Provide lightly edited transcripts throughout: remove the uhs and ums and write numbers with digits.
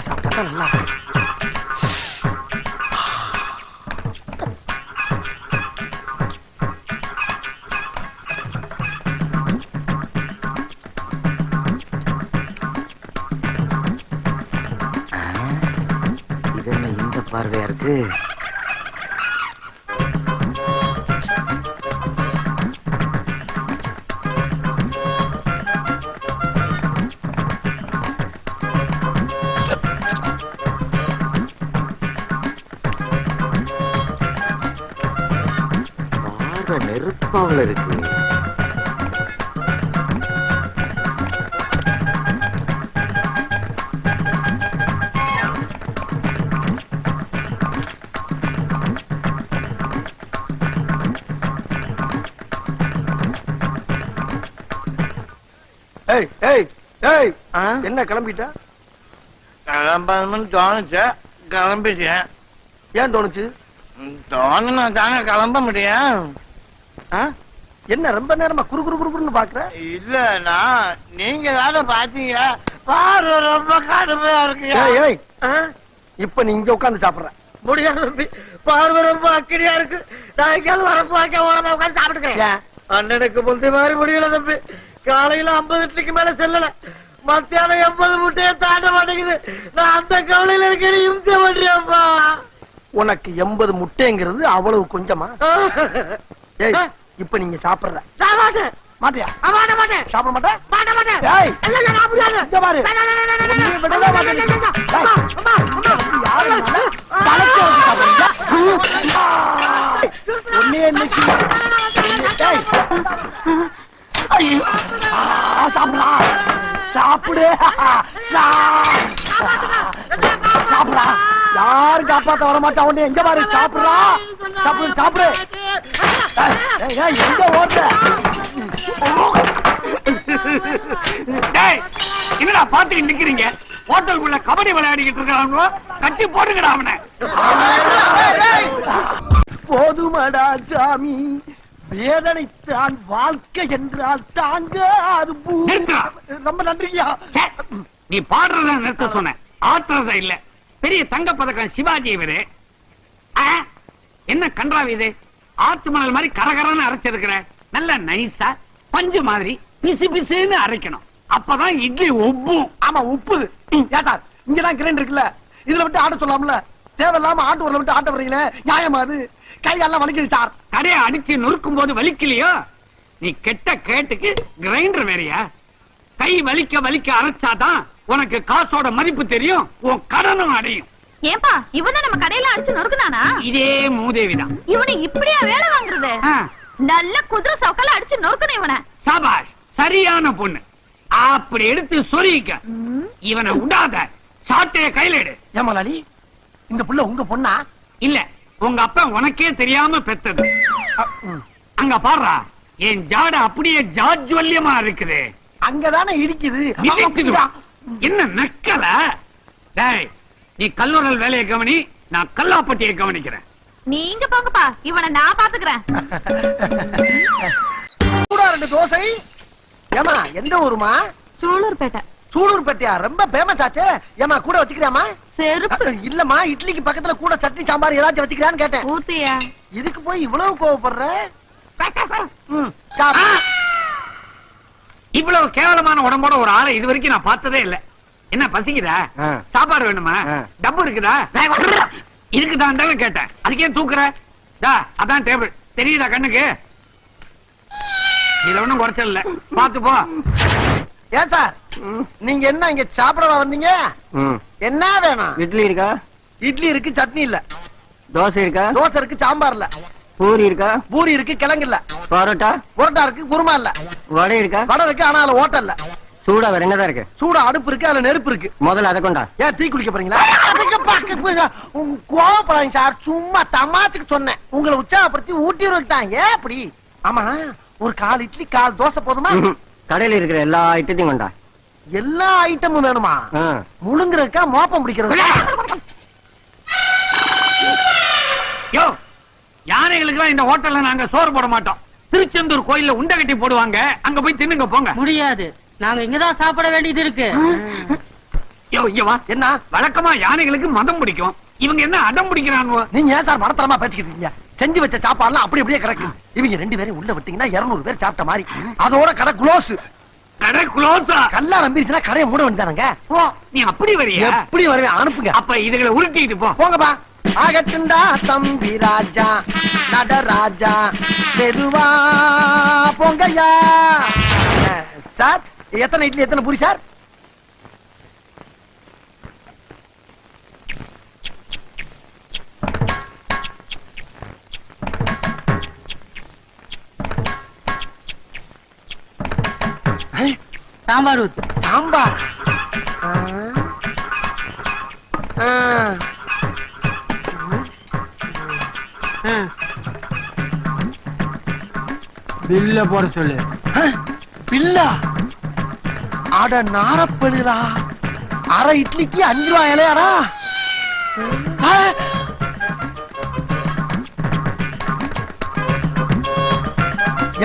சாப்பிட்டா நல்லா இது இந்த பார்வையா இருக்கு. நெருப்பாவில் இருக்கு. என்ன கிளம்பிட்ட? கிளம்பணும்னு தோணுச்சு, கிளம்பிட்டேன். ஏன் தோணுச்சு? தோணுனா தானே கிளம்ப முடியும். என்ன ரொம்ப நேரமா குறு குறு குறுன்னு பாக்குற? இல்ல, நீங்க தானே பாத்தீங்க. பாரு ரொம்ப கடுமையா இருக்கு. இப்ப நீ இங்க உட்காந்து சாப்பிடுற முடியாது. பார்வை ரொம்ப அக்கடியா இருக்கு. நான் எங்கேயாவது வரப்பு வாக்க ஓரமா உட்காந்து சாப்பிட்டுக்கிறேன். அண்ணனுக்கு முந்தைய மாதிரி முடியல தம்பி. காலையில 50 இட்லிக்கு மேல செல்லல. மத்தியானம் 80 முட்டையை தாண்ட மாட்டேங்குது. நான் அந்த கவலையில இருக்கேன். இம்சை பண்றியாப்பா. உனக்கு 80 முட்டைங்கிறது அவ்வளவு கொஞ்சமா? இப்ப நீங்க சாப்பிடுற மாட்டியா? சாப்பிட மாட்டேன். சாப்பிடு சாப்பிடா. யாரும் காப்பாத்த வர மாட்டா. உடனே எங்க பாரு சாப்பிடுறா. சாப்பிடு சாப்பிடு. எங்க ஓடுற? என்னடா பாத்துக்கிட்டு நிக்கிறீங்க? ஹோட்டலுக்குள்ள கபடி விளையாடிக்கிட்டு இருக்காங்க. கட்டி போட்டுக்கடா அவனை. போதுமடா சாமி, வேதனைத்தான் வாழ்க்கை என்றால் தாங்க. அது ரொம்ப நன்றியா. நீ பாடுறத நிறுத்த சொன்ன, ஆட்டுறத இல்ல. பெரிய தங்க பதக்கம் சிவாஜி இவரு. என்ன கன்றாவி இது? ஆத்து மணல் மாதிரி கரகரன்னு அரைச்சிருக்கிற. நல்ல நைஸா பஞ்சு மாதிரி பிசு பிசுன்னு அரைக்கணும். அப்பதான் இட்லி ஒப்பும். ஆமா உப்புது. சார் இங்கதான் கிரைண்டர் இருக்குல்ல, இதுல விட்டு ஆட்ட சொல்லாமல. தேவையில்லாம ஆட்டு ஊர்ல விட்டு ஆட்ட வர்றீங்களே, நியாயமா? அது கையெல்லாம் வலிக்குது சார். கடையை அடிச்சு நொறுக்கும் போது வலிக்கலையோ? நீ கெட்ட கேட்டுக்கு கிரைண்டர் வேறையா? கை வலிக்க வலிக்க அரைச்சாதான் உனக்கு காசோட மதிப்பு தெரியும், உன் கடனும் அடையும். ஏப்பா இவனை நம்ம கடையில அடிச்சு நொறுக்குனானா? இதே மூதேவிதான். இவனை இப்படியா வேலை வாங்குறது? நல்ல குதிரை சவுக்கால அடிச்சு நொறுக்கணும் இவனை. சபாஷ், சரியான பொண்ணு. அப்படி எடுத்து சொரிக்க. இவனை விடாத. சாட்டைய கையில எடு. ஏமாலாளி, இந்த புள்ள உங்க பொண்ணா? இல்ல, உங்க அப்பா உனக்கே தெரியாம பெத்தது. அங்க பாடுறா, என் ஜாட அப்படியே ஜாஜ்வல்யமா இருக்குது. அங்கதானே இருக்குது. என்ன நக்கல? டேய், நீ கல்லூரல் வேலையை கவனி, நான் கல்லாப்பட்டியை கவனிக்கிறேன். நீங்க போங்கப்பா, இவனை நான் பாத்துக்கிறேன். தோசை. ஏமா எந்த ஊருமா? சூலூர்பேட்டை. சூலூர்பேட்டையா? ரொம்ப பேமஸ் ஆச்சே. ஏமா கூட வச்சுக்கிறியாமா? செருப்பு இல்லம்மா, இட்லிக்கு பக்கத்துல கூட சட்னி சாம்பார் ஏதாச்சும் வச்சுக்கிறான்னு கேட்டேன். ஊத்தியா? இதுக்கு போய் இவ்வளவு கோவப்படுற? இவ்வளவு கேவலமான உடம்போட ஒரு ஆளை இது வரைக்கும் நான் பார்த்ததே இல்ல. என்ன பசிக்குதா? சாப்பாடு வேணுமா? டப்பு இருக்குதா? இருக்குதான்னு கேட்டேன். அதுக்கே தூக்குற? அதான் டேபிள் தெரியுதா கண்ணுக்கு? இதுல ஒண்ணும் குறைச்சல் இல்ல, பாத்து போ. ஏன் சார் நீங்க என்ன இங்க சாப்பிடவா வந்தீங்க? என்ன வேணும்? இட்லி இருக்கா? இட்லி இருக்கு, சட்னி இல்ல. தோசை இருக்கா? தோசை இருக்கு, சாம்பார் இல்ல. பூரி இருக்கா? பூரி இருக்கு, கிழங்கு இல்ல. பரோட்டா? பரோட்டா இருக்கு, குருமா இல்ல. வடை இருக்கா? வடை இருக்கு, ஆனா அதுல ஓட்டல் இல்ல. சூடா வேற என்னதான் இருக்கு? சூடா அடுப்பு இருக்கு, அதுல நெருப்பு இருக்கு. முதல்ல அதை கொண்டா. ஏன் தீ குளிக்க போறீங்களா? கோவப்படாதீங்க சார், சும்மா தமாத்துக்கு சொன்னேன். உங்களை உற்சாகப்படுத்தி ஊட்டி விட்டாங்க. ஏன் அப்படி? ஆமா, ஒரு 4 இட்லி 4 தோசை போதுமா? கடையில இருக்கிற எல்லா ஐட்டத்தையும் கொண்டா. எல்லா ஐட்டமும் வேணுமா? முழுங்குறதுக்கா மோப்பம் பிடிக்கிறது? யோ, யானைகளுக்கு இந்த ஹோட்டல்ல நாங்க சோறு போட மாட்டோம். திருச்செந்தூர் கோயில்ல உண்டை கட்டி போடுவாங்க, அங்க போய் தின்னுங்க போங்க. முடியாது, நாங்க இங்கதான் சாப்பிட வேண்டியது இருக்கு. யோ, இங்க வா. என்ன வழக்கமா யானைகளுக்கு மதம் பிடிக்கும், இவங்க என்ன அடம் பிடிக்கிறாங்க? நீங்க ஏன் சார் மடத்தரமா பேசிக்கிட்டு இருக்கீங்க? செஞ்சு வச்ச சாப்பாடுலாம் அப்படி அப்படியே கிடக்கு. இவங்க 2 பேரும் உள்ள விட்டீங்கன்னா 200 பேர் சாப்பிட்ட மாதிரி. அதோட கடை க்ளோஸ். கடை க்ளோஸா? கல்லா நம்பிருச்சுன்னா கடையை மூட வேண்டியதானங்க. நீ அப்படி வரியா? எப்படி வருவேன்? அனுப்புங்க. அப்ப இதுகளை உருட்டிட்டு போ. போங்கப்பா. ஆகட்டுண்டா தம்பி ராஜா நடராஜா மெதுவா போங்கய்யா. சார் எத்தனை இட்லி எத்தனை பூரி சார்? சாம்பார் ஊத்து. சாம்பார். பில்ல போட சொல்லு. பில்லா? அட நாரப்பழுதா, அரை இட்லிக்கு 5 ரூபாய் இலையாடா?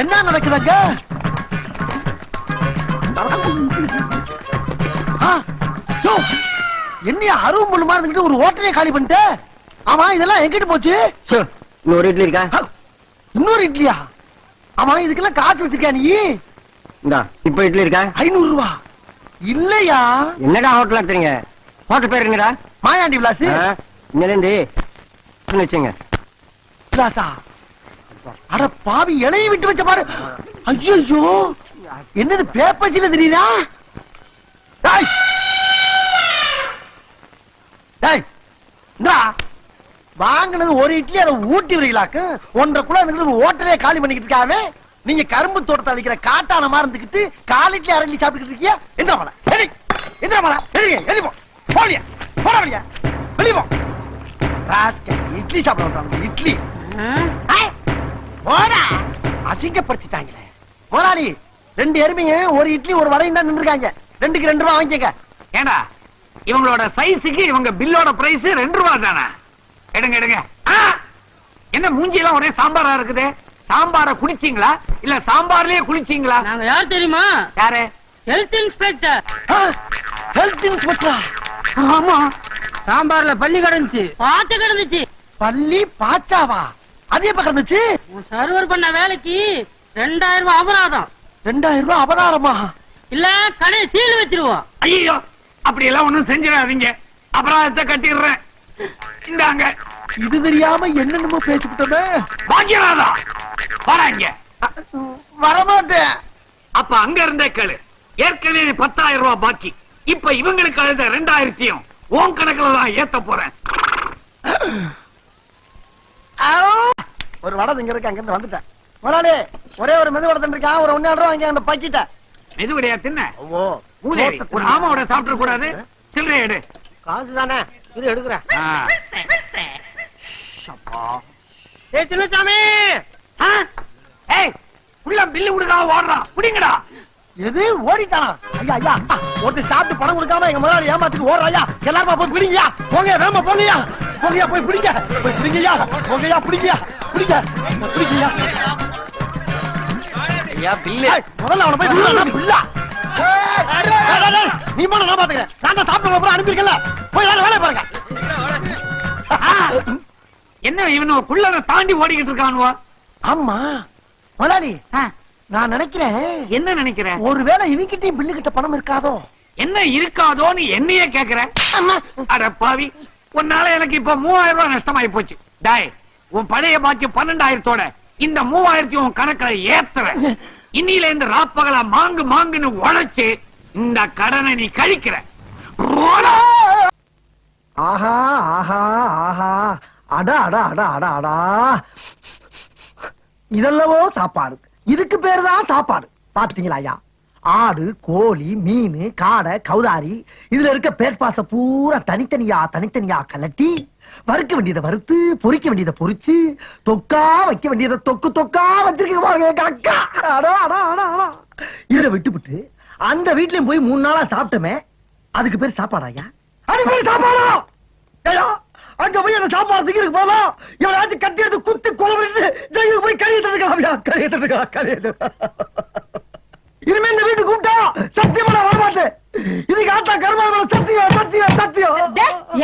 என்ன நடக்குதுங்க? என்ன அருவம் புல்லு மாதிரி இருந்துட்டு ஒரு ஹோட்டலே காலி பண்ணிட்டு? ஆமா, இதெல்லாம் எங்கிட்டு போச்சு? இன்னொரு இட்லி இருக்கா? இன்னொரு இட்லியா? ஆமா, இதுக்கெல்லாம் காசு வச்சிருக்கியா நீ? இந்தா, இப்ப இட்லி இருக்கா? 500 ரூபா இல்லையா? என்னடா ஹோட்டல் எடுத்துறீங்க? ஹோட்டல் பேர் என்னடா? மாயாண்டி விலாஸ். இன்னிலிருந்து வச்சுங்க. விலாசா? அட பாவி, இலையை விட்டு வச்ச பாரு. ஐயோ, என்னது பேப்பர்ஸ்ல தெரியுதா? டேய் டேய், இந்தா வாங்கினது ஒரு இட்லி, அதை ஊட்டி வரீங்களாக்கு 1.5 கிலோ ஹோட்டலே காலி பண்ணிக்கிட்டு இருக்காவே. நீங்க கரும்பு தோட்டத்தை அழிக்கிற காட்டான மாதிரி இருந்துக்கிட்டு 4 இட்லி 1/2 இட்லி சாப்பிட்டுக்கிட்டு இருக்கீங்க. எந்திரா மலை, சரி எந்திரா மலை, சரி எதி போ, போடியா போடா வெளியா, வெளிய போ. ராஸ்கல், இட்லி சாப்பிட வந்தாங்க. இட்லி போடா, அசிங்கப்படுத்திட்டாங்களே. போராளி, 2 எருமைங்க ஒரு இட்லி ஒரு வடையும் தான் நின்றுருக்காங்க. 2க்கு 2 ரூபாய் வாங்கிக்கங்க. ஏண்டா, இவங்களோட சைஸுக்கு இவங்க பில்லோட பிரைஸ் 2 ரூபாய் தானே? எடுங்க எடுங்க. என்ன மூஞ்சியெல்லாம் ஒரே சாம்பாரா இருக்குது? சாம்பார குடிச்சீங்களா இல்ல சாம்பார்லயே குளிச்சீங்களா? நாங்க யார் தெரியுமா? யாரு? Health inspector. ஹெல்த் இன்ஸ்பெக்டரா? ஆமா. சாம்பார்ல பள்ளி கிடந்துச்சு, பாத்து கிடந்துச்சு. பள்ளி பாச்சாவா? அது எப்ப கிடந்துச்சு? சர்வர் பண்ண வேலைக்கு 2000 ரூபாய் அபராதம். 2000 ரூபாய் அபராதமா? இல்ல கடை சீல் வச்சிருவோம். ஐயோ, அப்படி எல்லாம் ஒண்ணும் செஞ்சிடாதீங்க, அபராதத்தை கட்டிடுறேன். இந்தாங்க. இது தெரியாம என்னென்னமோ பேசிக்கிட்டோமே. பாக்கியராதா, வராங்க. வரமாட்டேன். அப்ப அங்க இருந்தே கேளு. ஏற்கனவே 10,000 ரூபாய் பாக்கி. இப்ப இவங்களுக்கு அழுத 2000 உன் கணக்குல தான் ஏத்த போறேன். ஒரு வடை இங்க இருக்கு, அங்க இருந்து வந்துட்டேன். முதலாளி, ஒரே ஒரு மெது வடை இருக்கான், ஒரு 1.5 ரூபாய் வாங்கி அந்த பாக்கிட்ட. மெதுவடையா தின்ன? மூதேவி, ஒரு ஆமாவோட சாப்பிட கூடாது. சில்லறை எடு. காசு தானே, இது எடுக்கிறேன். சின்னசாமி, ஏய், உள்ள பில்லு கொடுக்காம ஓடுறான், குடிங்கடா. எது ஓடிட்டானா? ஐயா ஐயா, ஒருத்தர் சாப்பிட்டு பணம் கொடுக்காம எங்க முதலாளி ஏமாத்திட்டு ஓடுறாயா. எல்லாரும் போய் பிடிங்கயா, போங்க வேமா போங்கயா, போங்கயா போய் பிடிங்க, போய் பிடிங்கயா, போங்கயா பிடிங்கயா, பிடிங்க பிடிங்கயா. ஐயா பில்லு, முதல்ல அவனை போய் கொடுறா பில்லா. நீ போன நான் பாத்துக்கிறேன். நான் தான் சாப்பிட்டு அப்புறம் அனுப்பியிருக்கல, போய் வேலை வேலை பாருங்க. என்ன இவனு குள்ளரை தாண்டி ஓடிக்கிட்டு இருக்கானுவா? ஆமா முதலாளி, நான் நினைக்கிறேன். என்ன நினைக்கிற? ஒருவேளை இவங்கிட்டையும் பில்லு கிட்ட பணம் இருக்காதோ? என்ன இருக்காதோன்னு என்னையே கேக்குற? அட பாவி, உன்னால எனக்கு இப்ப 3000 ரூபாய் நஷ்டமாயி போச்சு. டாய், உன் பழைய பாக்கி 12,000தோட இந்த 3000 உன் கணக்குல ஏத்துற. இன்னில இருந்து ராப்பகலா மாங்கு மாங்குன்னு உழைச்சு இந்த கடனை நீ கழிக்கிற. ஆஹா ஆஹா ஆஹா, அடா அடா அடா அடா அடா, இதெல்லவோ சாப்பாடு. இதுக்கு பேரு தான் சாப்பாடு. பாத்தீங்களா ஐயா, ஆடு கோழி மீன் காடை கௌதாரி இதுல இருக்க பேர்பாச பூரா தனித்தனியா தனித்தனியா கலட்டி வறுக்க வேண்டியதை வறுத்து பொரிக்க வேண்டியதை பொரிச்சு தொக்கா வைக்க வேண்டியதை தொக்கு தொக்கா வச்சிருக்க. இதை விட்டுவிட்டு அந்த வீட்லயும் போய் 3 நாளா சாப்பிட்டோமே, அதுக்கு பேர் சாப்பாடா ஐயா? அதுக்கு பேர் சாப்பாடா? அங்க போய் அந்த சாப்பாடு திங்கிறதுக்கு போலாம் இவனாச்சும் கட்டி எடுத்து குத்தி கொலை பண்ணிட்டு ஜெயிலுக்கு போய் கழியிட்டு இனிமே இந்த வீட்டுக்கு கூப்பிட்டா சத்தியமா நான் வரமாட்டேன். இதுக்கு ஆட்டா கருமாவள சத்தியம் சத்தியம் சத்தியம்.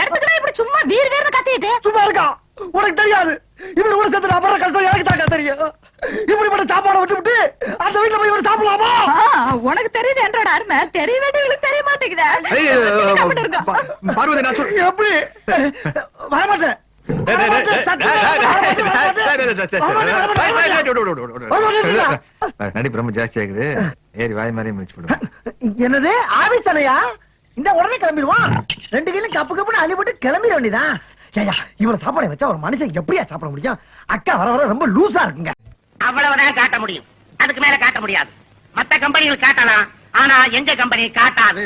எடுத்துக்கிட்டா இப்படி சும்மா வீர் வீர்னு கத்திட்டு சும்மா இருக்கா உனக்கு தெரியாது. இவர் கூட சேர்த்து அப்புறம் கஷ்டம் எனக்கு தாக்கா தெரியும். இப்படிப்பட்ட சாப்பாடை விட்டு அந்த வீட்டுல போய் இவர் சாப்பிடலாமா? உனக்கு தெரியுது என்றோட அருமை தெரிய வேண்டியவங்களுக்கு தெரிய மாட்டேங்குதா? பார்வதி நான் சொல்றேன். எப்படி வரமாட்டேன். நடிப்பு ரொம்ப ஜாஸ்தி ஆகுது. ஏறி வாய் மாதிரி முடிச்சு போடுவேன். என்னது ஆபீஸ் தானையா? இந்த உடனே கிளம்பிடுவான். 2 கையிலும் கப்பு கப்புன்னு அள்ளிப்பட்டு கிளம்பிட வேண்டியதான். ஏயா இவ்வளவு சாப்பாடை வச்சா ஒரு மனுஷன் எப்படியா சாப்பிட முடியும்? அக்கா வர வர ரொம்ப லூசா இருக்குங்க. அவ்வளவுதான் காட்ட முடியும், அதுக்கு மேல காட்ட முடியாது. மத்த கம்பெனிகள் காட்டலாம், ஆனா எங்க கம்பெனி காட்டாது.